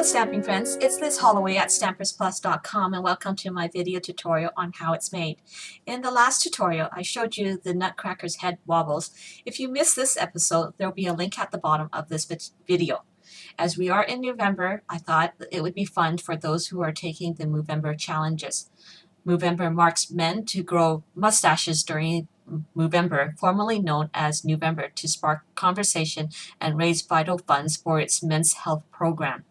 stamping friends, it's Liz Holloway at stampersplus.com and welcome to my video tutorial on how it's made. In the last tutorial I showed you the Nutcracker's head wobbles. If you missed this episode, there will be a link at the bottom of this video. As we are in November, I thought it would be fun for those who are taking the Movember challenges. Movember marks men to grow mustaches during Movember, formerly known as Nutcracker, to spark conversation and raise vital funds for its men's health program.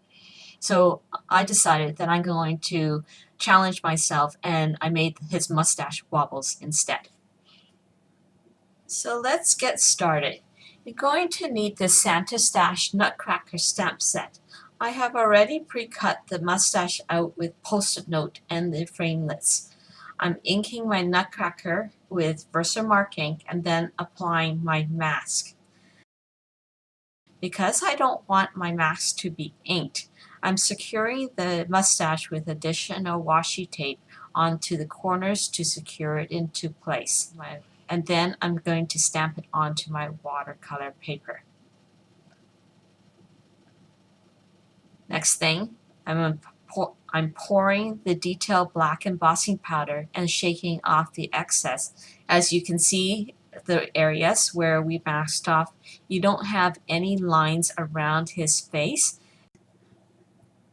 So I decided that I'm going to challenge myself, and I made his mustache wobbles instead. So let's get started. You're going to need the Santa Stache Nutcracker Stamp Set. I have already pre-cut the mustache out with post-it note and the framelits. I'm inking my Nutcracker with Versamark ink and then applying my mask. Because I don't want my mask to be inked, I'm securing the mustache with additional washi tape onto the corners to secure it into place. And then I'm going to stamp it onto my watercolor paper. Next thing, I'm pouring the detail black embossing powder and shaking off the excess. As you can see, the areas where we masked off, you don't have any lines around his face.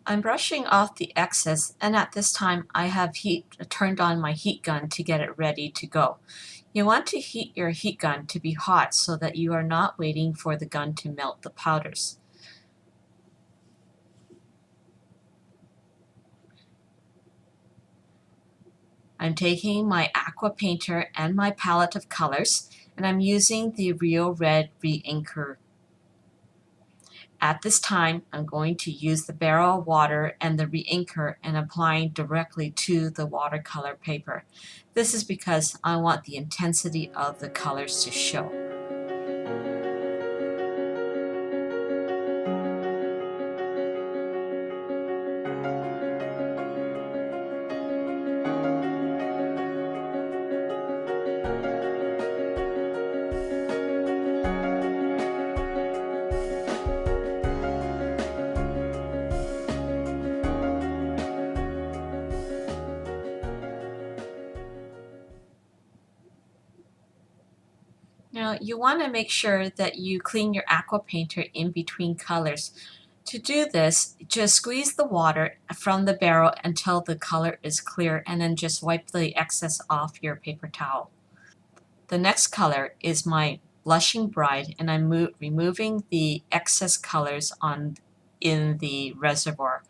I'm brushing off the excess, and at this time I have turned on my heat gun to get it ready to go. You want to heat your heat gun to be hot so that you are not waiting for the gun to melt the powders. I'm taking my aqua painter and my palette of colors, and I'm using the Real Red re-inker. At this time, I'm going to use the barrel of water and the re-inker and applying directly to the watercolor paper. This is because I want the intensity of the colors to show. Now you want to make sure that you clean your aqua painter in between colors. To do this, just squeeze the water from the barrel until the color is clear and then just wipe the excess off your paper towel. The next color is my Blushing Bride, and I'm removing the excess colors in the reservoir.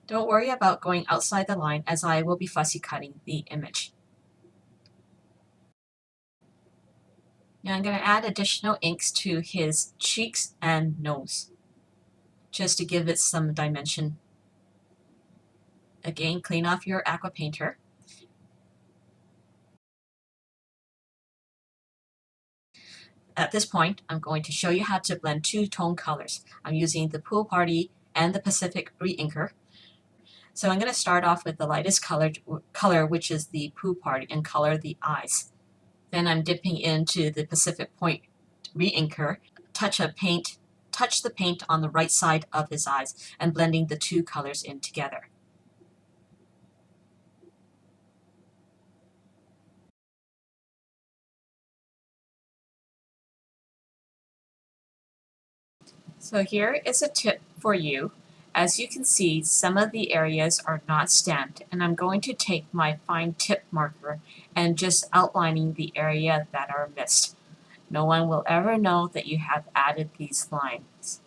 Don't worry about going outside the line, as I will be fussy cutting the image. Now I'm going to add additional inks to his cheeks and nose, just to give it some dimension. Again, clean off your aqua painter. At this point, I'm going to show you how to blend two-tone colors. I'm using the Pool Party and the Pacific re-inker. So I'm going to start off with the lightest color, which is the Pool Party, and color the eyes. Then I'm dipping into the Pacific Point re-inker, touch the paint on the right side of his eyes, and blending the two colors in together. So here is a tip for you. As you can see, some of the areas are not stamped, and I'm going to take my fine tip marker and just outlining the area that are missed. No one will ever know that you have added these lines.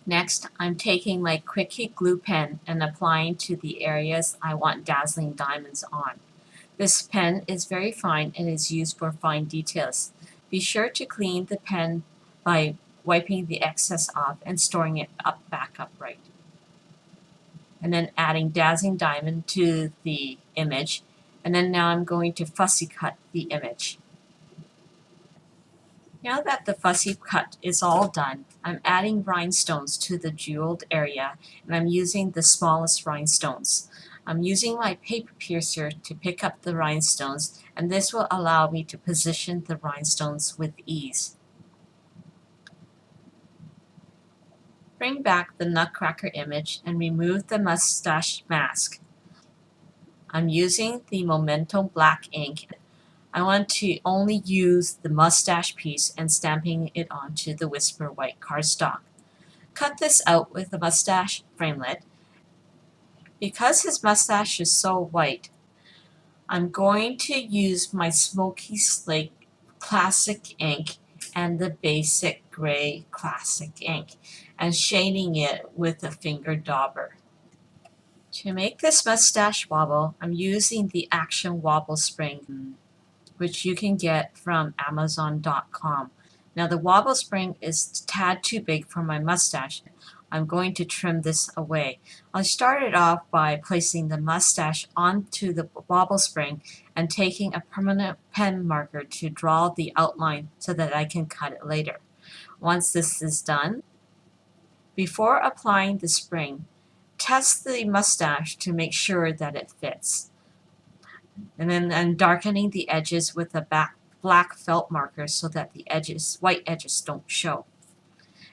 Next, I'm taking my Quick Heat glue pen and applying to the areas I want dazzling diamonds on. This pen is very fine and is used for fine details. Be sure to clean the pen by wiping the excess off and storing it back upright. And then adding dazzling diamond to the image. And then now I'm going to fussy cut the image. Now that the fussy cut is all done, I'm adding rhinestones to the jeweled area, and I'm using the smallest rhinestones. I'm using my paper piercer to pick up the rhinestones, and this will allow me to position the rhinestones with ease. Bring back the Nutcracker image and remove the mustache mask. I'm using the Memento black ink. I want to only use the mustache piece and stamping it onto the Whisper white cardstock. Cut this out with a mustache framelit. Because his mustache is so white, I'm going to use my Smoky Slate Classic ink and the basic gray classic ink and shading it with a finger dauber. To make this mustache wobble, I'm using the Action Wobble Spring, which you can get from Amazon.com. Now the wobble spring is a tad too big for my mustache. I'm going to trim this away. I started off by placing the mustache onto the wobble spring and taking a permanent pen marker to draw the outline so that I can cut it later. Once this is done, before applying the spring, test the mustache to make sure that it fits. And then I'm darkening the edges with a black felt marker so that the white edges don't show.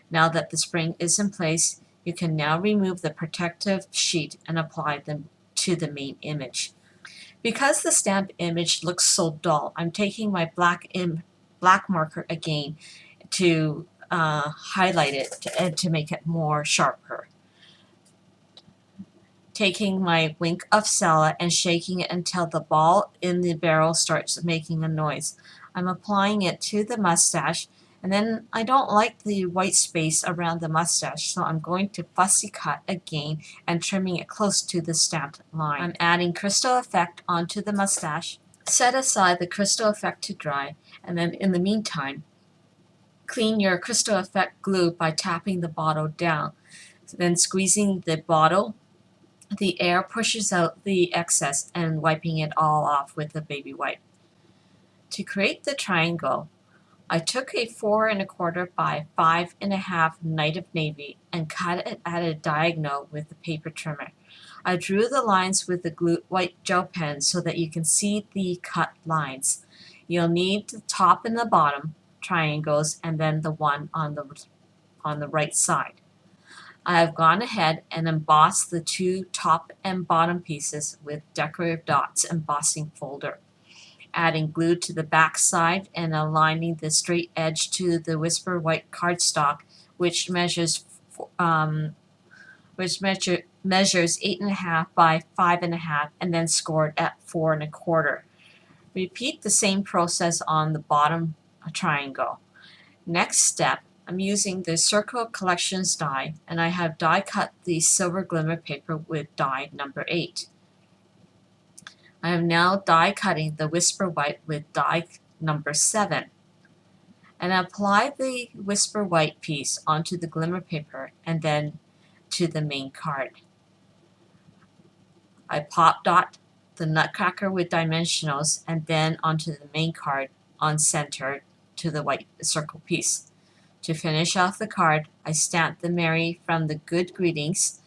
Now that the spring is in place, you can now remove the protective sheet and apply them to the main image. Because the stamp image looks so dull, I'm taking my black marker again to highlight it and to make it more sharper. Taking my wink of Sella and shaking it until the ball in the barrel starts making a noise. I'm applying it to the mustache, and then I don't like the white space around the mustache, so I'm going to fussy cut again and trimming it close to the stamped line. I'm adding Crystal Effect onto the mustache. Set aside the Crystal Effect to dry, and then in the meantime, clean your Crystal Effect glue by tapping the bottle down. Then squeezing the bottle, the air pushes out the excess and wiping it all off with a baby wipe. To create the triangle, I took a 4 1/4 by 5 1/2 Night of Navy and cut it at a diagonal with the paper trimmer. I drew the lines with the white gel pen so that you can see the cut lines. You'll need the top and the bottom triangles and then the one on the right side. I have gone ahead and embossed the two top and bottom pieces with decorative dots embossing folder, adding glue to the back side and aligning the straight edge to the Whisper white cardstock, which measures 8 1/2 by 5 1/2 and then scored at 4 1/4. Repeat the same process on the bottom triangle. Next step, I'm using the Circle Collections die, and I have die cut the silver glimmer paper with die number 8. I am now die cutting the Whisper white with die number 7, and apply the Whisper white piece onto the glimmer paper and then to the main card. I pop dot the Nutcracker with dimensionals and then onto the main card on center to the white circle piece. To finish off the card, I stamped the Mary from the Good Greetings,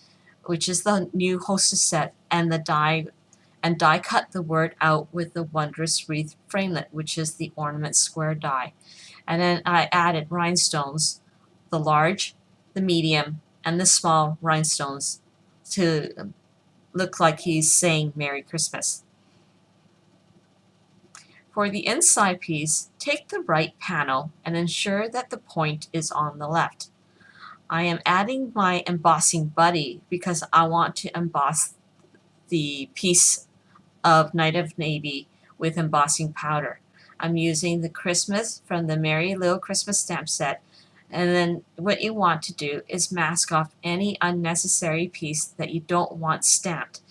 which is the new hostess set, and die cut the word out with the Wondrous Wreath framelit, which is the ornament square die. And then I added rhinestones, the large, the medium, and the small rhinestones to look like he's saying Merry Christmas. For the inside piece, take the right panel and ensure that the point is on the left. I am adding my embossing buddy because I want to emboss the piece of Night of Navy with embossing powder. I'm using the Christmas from the Merry Little Christmas Stamp Set, and then what you want to do is mask off any unnecessary piece that you don't want stamped.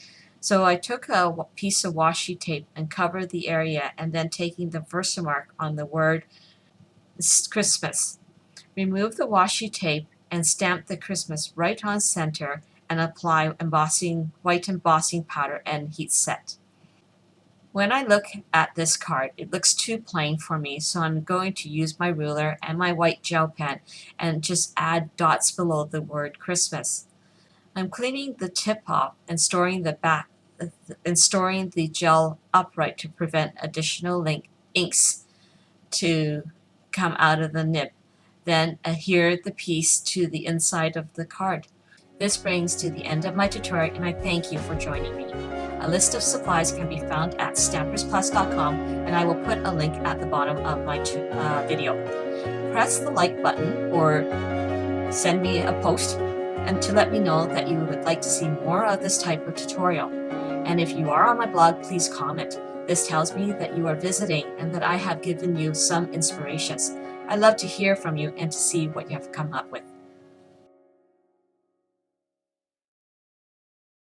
So I took a piece of washi tape and covered the area, and then taking the Versamark on the word Christmas. Remove the washi tape and stamp the Christmas right on center and apply white embossing powder and heat set. When I look at this card, it looks too plain for me, so I'm going to use my ruler and my white gel pen and just add dots below the word Christmas. I'm cleaning the tip off and storing the back and storing the gel upright to prevent additional inks to come out of the nib. Then adhere the piece to the inside of the card. This brings to the end of my tutorial, and I thank you for joining me. A list of supplies can be found at stampersplus.com, and I will put a link at the bottom of my video. Press the like button or send me a post and to let me know that you would like to see more of this type of tutorial. And if you are on my blog, please comment. This tells me that you are visiting and that I have given you some inspirations. I love to hear from you and to see what you have come up with.